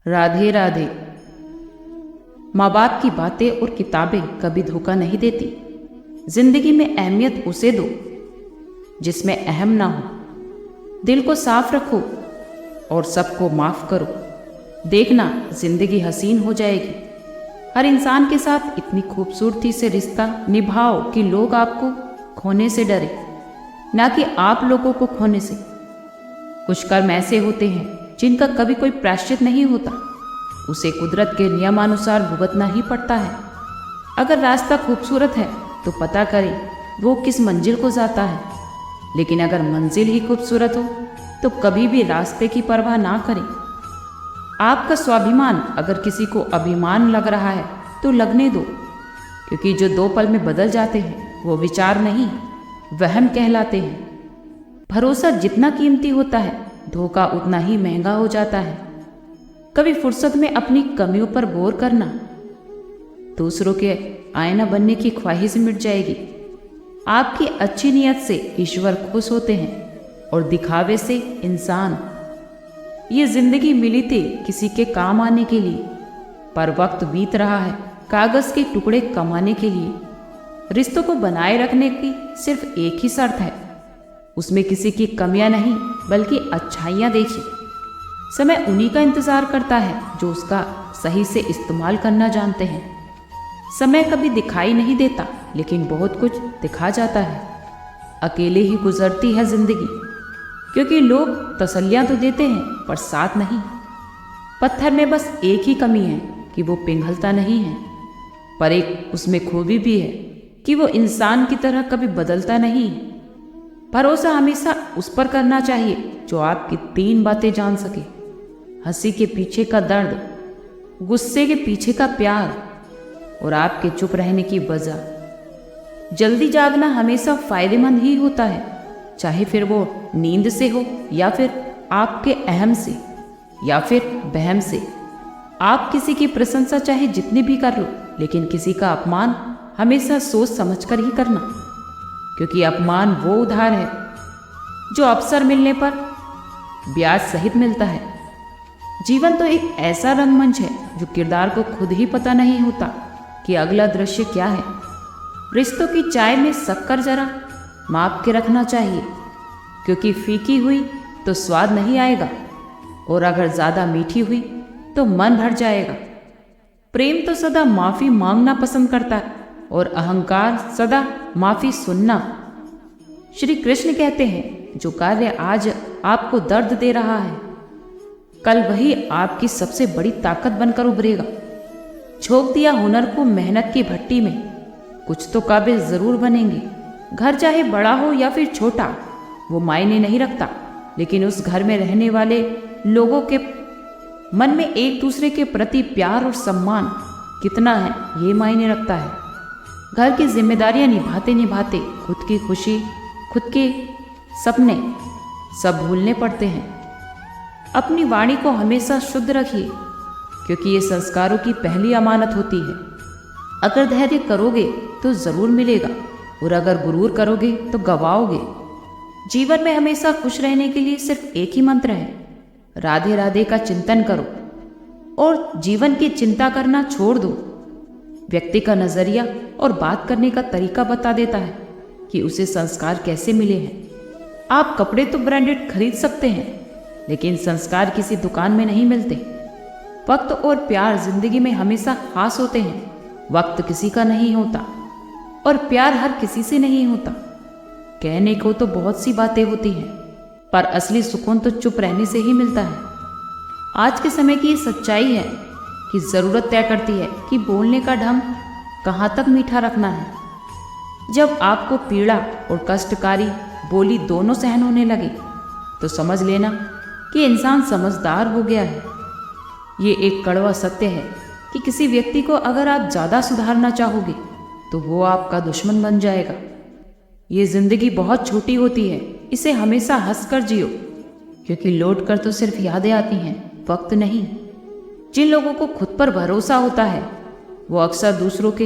राधे राधे। माँ बाप की बातें और किताबें कभी धोखा नहीं देती। जिंदगी में अहमियत उसे दो जिसमें अहम ना हो। दिल को साफ रखो और सबको माफ करो। देखना जिंदगी हसीन हो जाएगी। हर इंसान के साथ इतनी खूबसूरती से रिश्ता निभाओ कि लोग आपको खोने से डरे, ना कि आप लोगों को खोने से। कुछ कर्म ऐसे होते हैं जिनका कभी कोई प्रायश्चित नहीं होता, उसे कुदरत के नियमानुसार भुगतना ही पड़ता है। अगर रास्ता खूबसूरत है तो पता करें वो किस मंजिल को जाता है, लेकिन अगर मंजिल ही खूबसूरत हो तो कभी भी रास्ते की परवाह ना करें। आपका स्वाभिमान अगर किसी को अभिमान लग रहा है तो लगने दो, क्योंकि जो 2 पल में बदल जाते हैं वो विचार नहीं, वहम कहलाते हैं। भरोसा जितना कीमती होता है, धोखा उतना ही महंगा हो जाता है। कभी फुर्सत में अपनी कमियों पर गौर करना, दूसरों के आईना बनने की ख्वाहिश मिट जाएगी। आपकी अच्छी नियत से ईश्वर खुश होते हैं और दिखावे से इंसान। ये जिंदगी मिली थी किसी के काम आने के लिए, पर वक्त बीत रहा है कागज के टुकड़े कमाने के लिए। रिश्तों को बनाए रखने की सिर्फ एक ही शर्त है, उसमें किसी की कमियां नहीं बल्कि अच्छाइयां देखिए। समय उन्हीं का इंतजार करता है जो उसका सही से इस्तेमाल करना जानते हैं। समय कभी दिखाई नहीं देता, लेकिन बहुत कुछ दिखा जाता है। अकेले ही गुजरती है जिंदगी, क्योंकि लोग तसल्लियां तो देते हैं पर साथ नहीं। पत्थर में बस एक ही कमी है कि वो पिघलता नहीं है, पर एक उसमें खूबी भी है कि वो इंसान की तरह कभी बदलता नहीं है। भरोसा हमेशा उस पर करना चाहिए जो आपकी 3 बातें जान सके: हंसी के पीछे का दर्द, गुस्से के पीछे का प्यार और आपके चुप रहने की वजह। जल्दी जागना हमेशा फायदेमंद ही होता है, चाहे फिर वो नींद से हो या फिर आपके अहम से या फिर बहम से। आप किसी की प्रशंसा चाहे जितनी भी कर लो, लेकिन किसी का अपमान हमेशा सोच समझ कर ही करना, क्योंकि अपमान वो उधार है जो अवसर मिलने पर ब्याज सहित मिलता है। जीवन तो एक ऐसा रंगमंच है जो किरदार को खुद ही पता नहीं होता कि अगला दृश्य क्या है। रिश्तों की चाय में शक्कर जरा माप के रखना चाहिए, क्योंकि फीकी हुई तो स्वाद नहीं आएगा, और अगर ज़्यादा मीठी हुई तो मन भर जाएगा। प्रेम तो सदा माफ़ी मांगना पसंद करता है और अहंकार सदा माफ़ी सुनना। श्री कृष्ण कहते हैं, जो कार्य आज आपको दर्द दे रहा है, कल वही आपकी सबसे बड़ी ताकत बनकर उभरेगा। झोंक दिया हुनर को मेहनत की भट्टी में, कुछ तो काबिल ज़रूर बनेंगे। घर चाहे बड़ा हो या फिर छोटा, वो मायने नहीं रखता, लेकिन उस घर में रहने वाले लोगों के मन में एक दूसरे के प्रति प्यार और सम्मान कितना है, ये मायने रखता है। घर की जिम्मेदारियां निभाते निभाते खुद की खुशी, खुद के सपने सब भूलने पड़ते हैं। अपनी वाणी को हमेशा शुद्ध रखिए, क्योंकि ये संस्कारों की पहली अमानत होती है। अगर धैर्य करोगे तो ज़रूर मिलेगा, और अगर गुरूर करोगे तो गवाओगे। जीवन में हमेशा खुश रहने के लिए सिर्फ एक ही मंत्र है: राधे राधे का चिंतन करो और जीवन की चिंता करना छोड़ दो। व्यक्ति का नजरिया और बात करने का तरीका बता देता है कि उसे संस्कार कैसे मिले हैं। आप कपड़े तो ब्रांडेड खरीद सकते हैं, लेकिन संस्कार किसी दुकान में नहीं मिलते। वक्त और प्यार जिंदगी में हमेशा खास होते हैं। वक्त किसी का नहीं होता और प्यार हर किसी से नहीं होता। कहने को तो बहुत सी बातें होती हैं, पर असली सुकून तो चुप रहने से ही मिलता है। आज के समय की ये सच्चाई है कि ज़रूरत तय करती है कि बोलने का ढंग कहाँ तक मीठा रखना है। जब आपको पीड़ा और कष्टकारी बोली दोनों सहन होने लगे, तो समझ लेना कि इंसान समझदार हो गया है। ये एक कड़वा सत्य है कि किसी व्यक्ति को अगर आप ज़्यादा सुधारना चाहोगे तो वो आपका दुश्मन बन जाएगा। ये ज़िंदगी बहुत छोटी होती है, इसे हमेशा हंसकर जियो, क्योंकि लौट कर तो सिर्फ यादें आती हैं, वक्त नहीं। जिन लोगों को खुद पर भरोसा होता है, वो अक्सर दूसरों के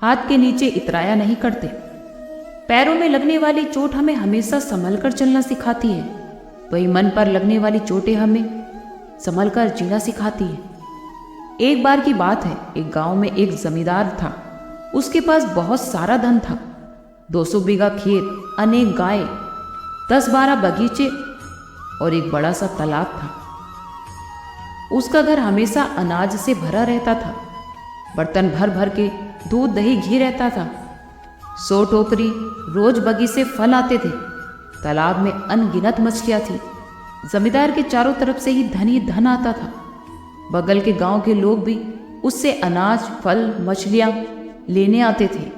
हाथ के नीचे इतराया नहीं करते। पैरों में लगने वाली चोट हमें हमेशा संभल कर चलना सिखाती है, वही मन पर लगने वाली चोटें हमें संभल कर जीना सिखाती है। एक बार की बात है, एक गांव में एक जमींदार था। उसके पास बहुत सारा धन था। 200 बीघा खेत, अनेक गाय, 10-12 बगीचे और एक बड़ा सा तालाब था। उसका घर हमेशा अनाज से भरा रहता था। बर्तन भर भर के दूध दही घी रहता था। 100 टोकरी रोज बगी से फल आते थे। तालाब में अनगिनत मछलियां थी। जमींदार के चारों तरफ से ही धन आता था। बगल के गांव के लोग भी उससे अनाज, फल, मछलियां लेने आते थे।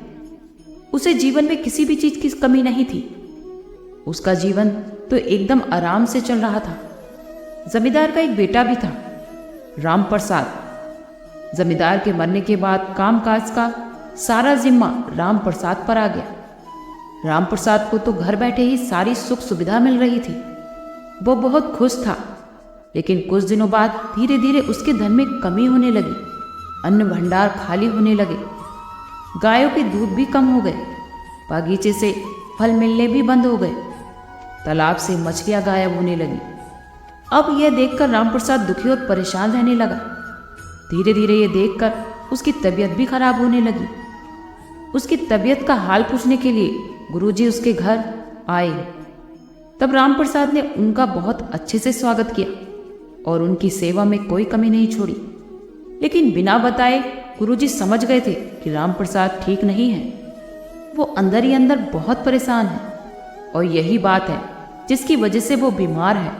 उसे जीवन में किसी भी चीज की कमी नहीं थी। उसका जीवन तो एकदम आराम से चल रहा था। जमींदार का एक बेटा भी था, राम प्रसाद। जमींदार के मरने के बाद कामकाज का सारा जिम्मा राम प्रसाद पर आ गया। राम प्रसाद को तो घर बैठे ही सारी सुख सुविधा मिल रही थी। वो बहुत खुश था। लेकिन कुछ दिनों बाद धीरे धीरे उसके धन में कमी होने लगी। अन्न भंडार खाली होने लगे। गायों के दूध भी कम हो गए। बागीचे से फल मिलने भी बंद हो गए। तालाब से मछलियां गायब होने लगी। अब यह देखकर रामप्रसाद दुखी और परेशान रहने लगा। धीरे धीरे यह देखकर उसकी तबीयत भी खराब होने लगी। उसकी तबीयत का हाल पूछने के लिए गुरुजी उसके घर आए। तब रामप्रसाद ने उनका बहुत अच्छे से स्वागत किया और उनकी सेवा में कोई कमी नहीं छोड़ी। लेकिन बिना बताए गुरुजी समझ गए थे कि रामप्रसाद ठीक नहीं है। वो अंदर ही अंदर बहुत परेशान है और यही बात है जिसकी वजह से वो बीमार है।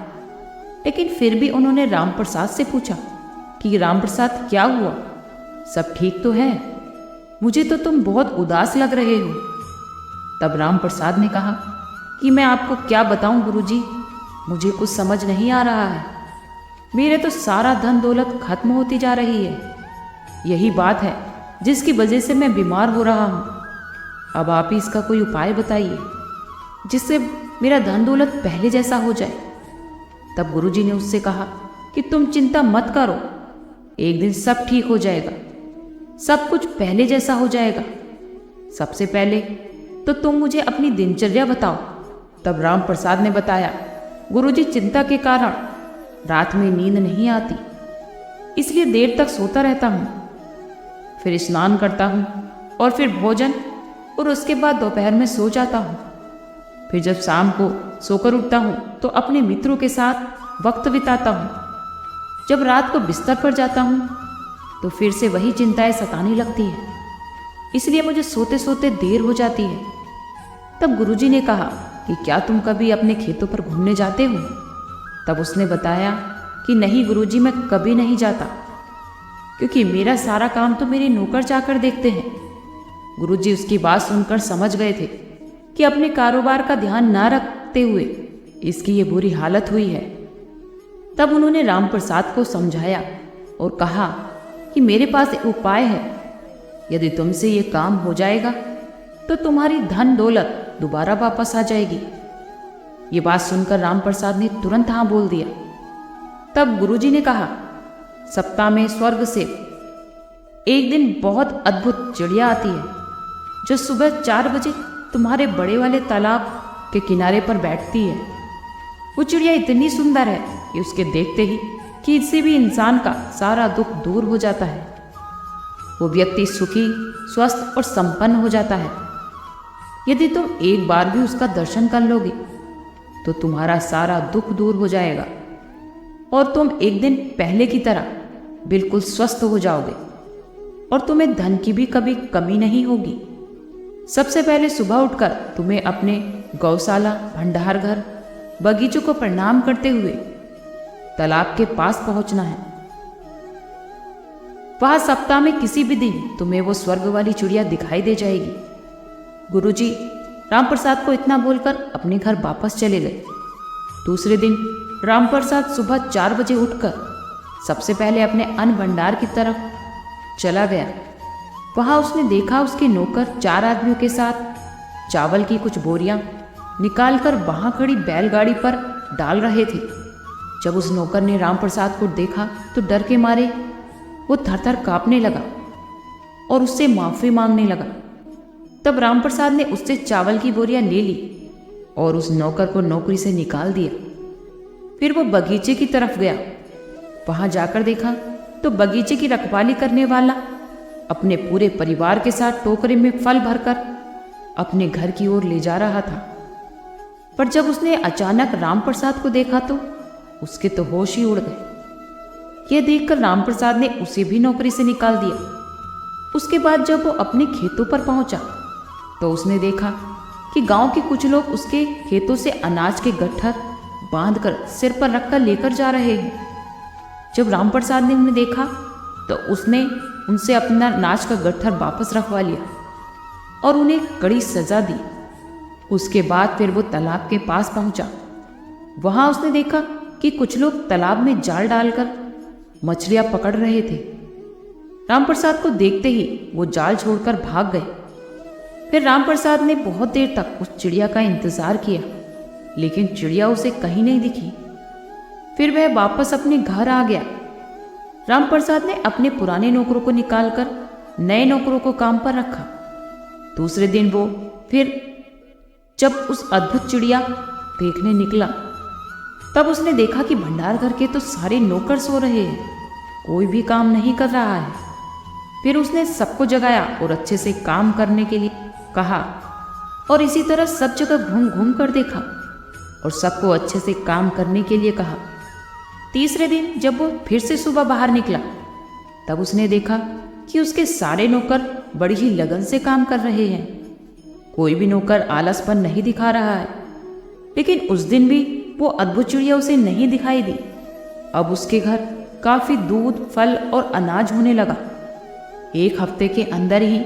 लेकिन फिर भी उन्होंने रामप्रसाद से पूछा कि रामप्रसाद क्या हुआ, सब ठीक तो है? मुझे तो तुम बहुत उदास लग रहे हो। तब रामप्रसाद ने कहा कि मैं आपको क्या बताऊं गुरुजी, मुझे कुछ समझ नहीं आ रहा है। मेरे तो सारा धन दौलत खत्म होती जा रही है। यही बात है जिसकी वजह से मैं बीमार हो रहा हूँ। अब आप ही इसका कोई उपाय बताइए जिससे मेरा धन दौलत पहले जैसा हो जाए। तब गुरुजी ने उससे कहा कि तुम चिंता मत करो, एक दिन सब ठीक हो जाएगा, सब कुछ पहले जैसा हो जाएगा। सबसे पहले तो तुम मुझे अपनी दिनचर्या बताओ। तब रामप्रसाद ने बताया, गुरुजी चिंता के कारण रात में नींद नहीं आती, इसलिए देर तक सोता रहता हूँ। फिर स्नान करता हूँ और फिर भोजन और उसके बाद दोपहर में सो जाता हूँ। फिर जब शाम को सोकर उठता हूँ तो अपने मित्रों के साथ वक्त बिताता हूँ। जब रात को बिस्तर पर जाता हूँ तो फिर से वही चिंताएं सताने लगती है, इसलिए मुझे सोते सोते देर हो जाती है। तब गुरुजी ने कहा कि क्या तुम कभी अपने खेतों पर घूमने जाते हो? तब उसने बताया कि नहीं गुरुजी, मैं कभी नहीं जाता, क्योंकि मेरा सारा काम तो मेरे नौकर चाकर देखते हैं। गुरुजी उसकी बात सुनकर समझ गए थे कि अपने कारोबार का ध्यान न रखते हुए इसकी ये बुरी हालत हुई है। तब उन्होंने रामप्रसाद को समझाया और कहा कि मेरे पास एक उपाय है। यदि तुमसे ये काम हो जाएगा तो तुम्हारी धन दौलत दोबारा वापस आ जाएगी। ये बात सुनकर रामप्रसाद ने तुरंत हाँ बोल दिया। तब गुरुजी ने कहा, सप्ताह में स्वर्ग से एक दिन बहुत अद्भुत चिड़िया आती है जो सुबह 4 बजे तुम्हारे बड़े वाले तालाब के किनारे पर बैठती है। वो चिड़िया इतनी सुंदर है कि उसके देखते ही किसी भी इंसान का सारा दुख दूर हो जाता है। वो व्यक्ति सुखी, स्वस्थ और संपन्न हो जाता है। यदि तुम एक बार भी उसका दर्शन कर लोगे तो तुम्हारा सारा दुख दूर हो जाएगा और तुम एक दिन पहले की तरह बिल्कुल स्वस्थ हो जाओगे और तुम्हें धन की भी कभी कमी नहीं होगी। सबसे पहले सुबह उठकर तुम्हें अपने गौशाला, भंडार घर, बगीचों को प्रणाम करते हुए तालाब के पास पहुंचना है। वहां सप्ताह में किसी भी दिन तुम्हें वो स्वर्ग वाली चिड़िया दिखाई दे जाएगी। गुरुजी रामप्रसाद को इतना बोलकर अपने घर वापस चले गए। दूसरे दिन रामप्रसाद सुबह 4 बजे उठकर सबसे पहले अपने अन्न भंडार की तरफ चला गया। वहां उसने देखा उसके नौकर 4 आदमियों के साथ चावल की कुछ बोरियां निकालकर वहां खड़ी बैलगाड़ी पर डाल रहे थे। जब उस नौकर ने रामप्रसाद को देखा तो डर के मारे वो थर-थर कांपने लगा और उससे माफी मांगने लगा। तब रामप्रसाद ने उससे चावल की बोरियां ले ली और उस नौकर को नौकरी से निकाल दिया। फिर वो बगीचे की तरफ गया वहां जाकर देखा तो बगीचे की रखवाली करने वाला अपने पूरे परिवार के साथ टोकरे में फल भरकर अपने घर की ओर ले जा रहा था। पर जब उसने अचानक रामप्रसाद को देखा तो उसके तो होश ही उड़ गए। यह देखकर रामप्रसाद ने उसे भी नौकरी से निकाल दिया। उसके बाद जब वो अपने खेतों पर पहुंचा तो उसने देखा कि गांव के कुछ लोग उसके खेतों से अनाज के गट्ठर बांधकर सिर पर रखकर लेकर जा रहे हैं। जब रामप्रसाद ने उन्हें देखा तो उसने उनसे अपना अनाज का गट्ठर वापस रखवा लिया और उन्हें कड़ी सजा दी। उसके बाद फिर वो तालाब के पास पहुंचा। वहां उसने देखा कि कुछ लोग तालाब में जाल डालकर मछलियां पकड़ रहे थे। रामप्रसाद को देखते ही वो जाल छोड़कर भाग गए। फिर रामप्रसाद ने बहुत देर तक उस चिड़िया का इंतजार किया, लेकिन चिड़िया उसे कहीं नहीं दिखी। फिर वह वापस अपने घर आ गया। रामप्रसाद ने अपने पुराने नौकरों को निकालकर नए नौकरों को काम पर रखा। दूसरे दिन वो फिर जब उस अद्भुत चिड़िया देखने निकला तब उसने देखा कि भंडार घर के तो सारे नौकर सो रहे हैं, कोई भी काम नहीं कर रहा है। फिर उसने सबको जगाया और अच्छे से काम करने के लिए कहा और इसी तरह सब जगह घूम घूम कर देखा और सबको अच्छे से काम करने के लिए कहा। तीसरे दिन जब वो फिर से सुबह बाहर निकला तब उसने देखा कि उसके सारे नौकर बड़ी ही लगन से काम कर रहे हैं। कोई भी नौकर आलसपन नहीं दिखा रहा है। लेकिन उस दिन भी वो अद्भुत चिड़िया उसे नहीं दिखाई दी। अब उसके घर काफी दूध, फल और अनाज होने लगा। एक हफ्ते के अंदर ही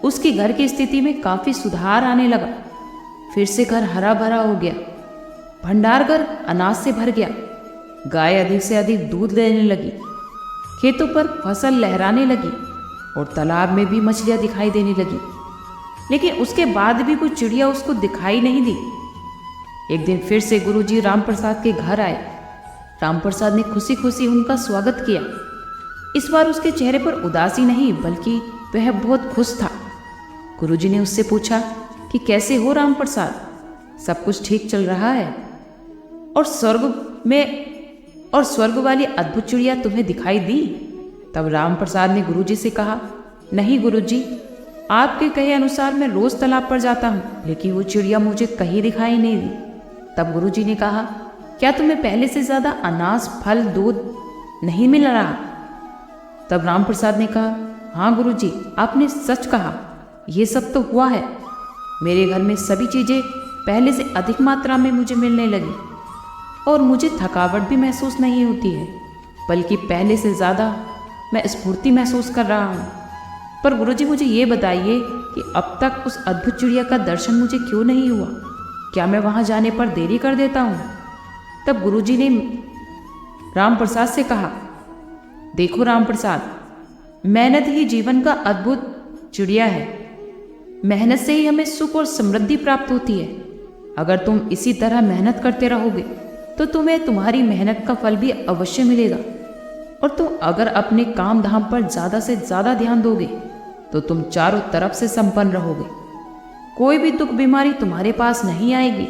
उसके घर की स्थिति में काफी सुधार आने लगा। फिर से घर हरा भरा हो गया। भंडार घर अनाज से भर गया। गाय अधिक से अधिक दूध देने लगी। खेतों पर फसल लहराने लगी और तालाब में भी मछलियां दिखाई देने लगी। लेकिन उसके बाद भी कोई चिड़िया उसको दिखाई नहीं दी। एक दिन फिर से गुरुजी रामप्रसाद के घर आए। रामप्रसाद ने खुशी खुशी उनका स्वागत किया। इस बार उसके चेहरे पर उदासी नहीं बल्कि वह बहुत खुश था। गुरुजी ने उससे पूछा कि कैसे हो रामप्रसाद, सब कुछ ठीक चल रहा है? और स्वर्ग वाली अद्भुत चिड़िया तुम्हें दिखाई दी? तब रामप्रसाद ने गुरुजी से कहा, नहीं गुरुजी, आपके कहे अनुसार मैं रोज तालाब पर जाता हूँ, लेकिन वो चिड़िया मुझे कहीं दिखाई नहीं दी। तब गुरुजी ने कहा, क्या तुम्हें पहले से ज्यादा अनाज, फल, दूध नहीं मिल रहा? तब रामप्रसाद ने कहा, हाँ गुरुजी, आपने सच कहा, ये सब तो हुआ है। मेरे घर में सभी चीजें पहले से अधिक मात्रा में मुझे मिलने लगी और मुझे थकावट भी महसूस नहीं होती है, बल्कि पहले से ज़्यादा मैं स्फूर्ति महसूस कर रहा हूँ। पर गुरुजी मुझे ये बताइए कि अब तक उस अद्भुत चिड़िया का दर्शन मुझे क्यों नहीं हुआ? क्या मैं वहाँ जाने पर देरी कर देता हूँ? तब गुरुजी ने रामप्रसाद से कहा, देखो रामप्रसाद, मेहनत ही जीवन का अद्भुत चिड़िया है। मेहनत से ही हमें सुख और समृद्धि प्राप्त होती है। अगर तुम इसी तरह मेहनत करते रहोगे तो तुम्हें तुम्हारी मेहनत का फल भी अवश्य मिलेगा। और तुम अगर अपने काम धाम पर ज़्यादा से ज़्यादा ध्यान दोगे तो तुम चारों तरफ से संपन्न रहोगे। कोई भी दुख बीमारी तुम्हारे पास नहीं आएगी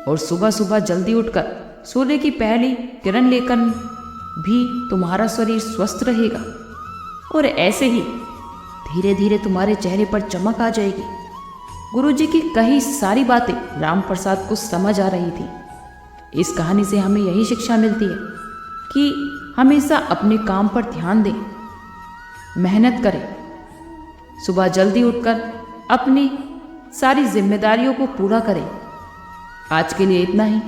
और सुबह सुबह जल्दी उठकर सूर्य की पहली किरण लेकर भी तुम्हारा शरीर स्वस्थ रहेगा और ऐसे ही धीरे धीरे तुम्हारे चेहरे पर चमक आ जाएगी। गुरुजी की कही सारी बातें रामप्रसाद को समझ आ रही थी। इस कहानी से हमें यही शिक्षा मिलती है कि हमेशा अपने काम पर ध्यान दें, मेहनत करें, सुबह जल्दी उठकर अपनी सारी जिम्मेदारियों को पूरा करें। आज के लिए इतना ही।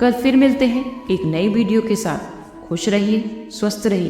कल फिर मिलते हैं एक नई वीडियो के साथ। खुश रहिए, स्वस्थ रहिए।